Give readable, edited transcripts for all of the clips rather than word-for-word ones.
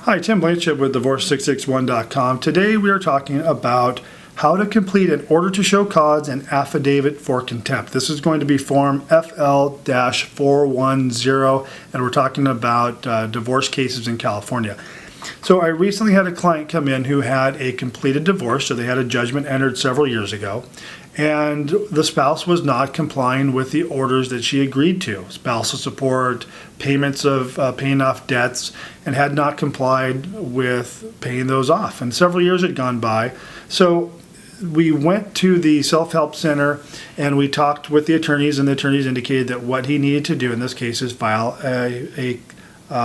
Hi, Tim Blanchett with Divorce661.com. Today we are talking about how to complete an order to show cause and affidavit for contempt. This is going to be form FL-410, and we're talking about divorce cases in California. So I recently had a client come in who had a completed divorce, so they had a judgment entered several years ago, and the spouse was not complying with the orders that she agreed to, spousal support, payments of paying off debts, and had not complied with paying those off. And several years had gone by. So we went to the self-help center and we talked with the attorneys, and the attorneys indicated that what he needed to do in this case is file a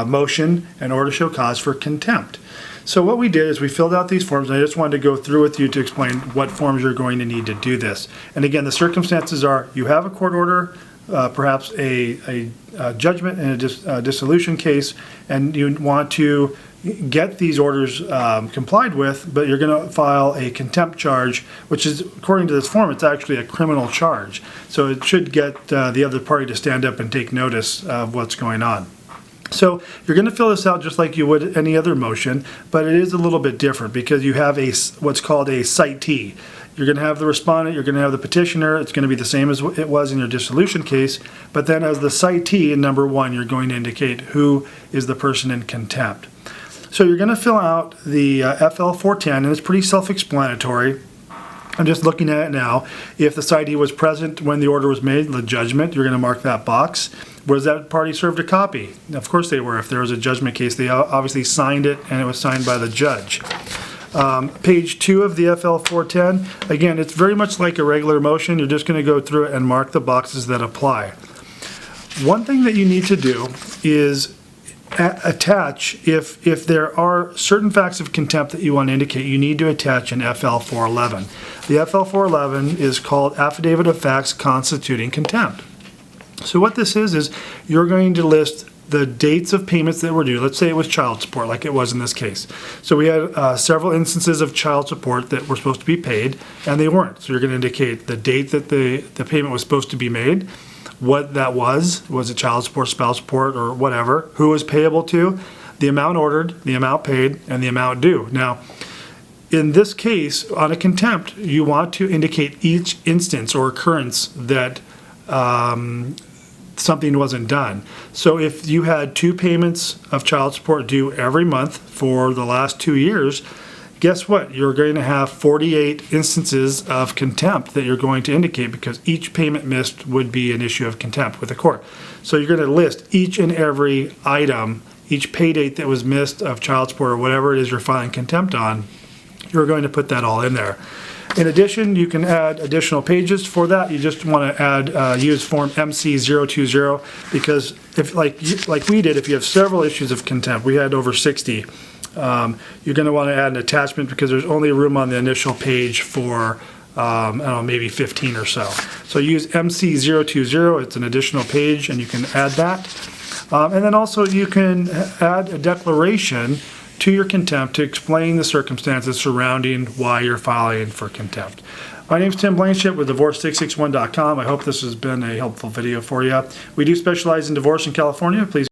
motion in order to show cause for contempt. So what we did is we filled out these forms, and I just wanted to go through with you to explain what forms you're going to need to do this. And again, the circumstances are you have a court order, perhaps a judgment in a dissolution case, and you want to get these orders complied with, but you're going to file a contempt charge, which is, according to this form, it's actually a criminal charge. So it should get the other party to stand up and take notice of what's going on. So you're going to fill this out just like you would any other motion, but it is a little bit different because you have what's called a citee. You're going to have the respondent, you're going to have the petitioner. It's going to be the same as it was in your dissolution case, but then as the citee in number one, you're going to indicate who is the person in contempt. So you're going to fill out the FL-410, and it's pretty self-explanatory. I'm just looking at it now. If the citee was present when the order was made, the judgment, you're going to mark that box. Was that party served a copy? Of course they were. If there was a judgment case, they obviously signed it, and it was signed by the judge. Page 2 of the FL-410, again, it's very much like a regular motion. You're just going to go through it and mark the boxes that apply. One thing that you need to do is attach, if there are certain facts of contempt that you want to indicate, you need to attach an FL-411. The FL-411 is called Affidavit of Facts Constituting Contempt. So what this is you're going to list the dates of payments that were due. Let's say it was child support, like it was in this case. So we had several instances of child support that were supposed to be paid, and they weren't. So you're going to indicate the date that the payment was supposed to be made, what that was it child support, spouse support, or whatever, who was payable to, the amount ordered, the amount paid, and the amount due. Now, in this case, on a contempt, you want to indicate each instance or occurrence that something wasn't done. So if you had 2 payments of child support due every month for the last 2 years, guess what? You're going to have 48 instances of contempt that you're going to indicate, because each payment missed would be an issue of contempt with the court. So you're going to list each and every item, each pay date that was missed of child support or whatever it is you're filing contempt on. You're going to put that all in there. In addition, you can add additional pages for that. You just want to add use form MC020, because if like we did, if you have several issues of contempt, we had over 60. You're going to want to add an attachment because there's only room on the initial page for I don't know, maybe 15 or so. So use MC020. It's an additional page, and you can add that. And then also you can add a declaration to your contempt to explain the circumstances surrounding why you're filing for contempt. My name's Tim Blanchett with Divorce661.com. I hope this has been a helpful video for you. We do specialize in divorce in California. Please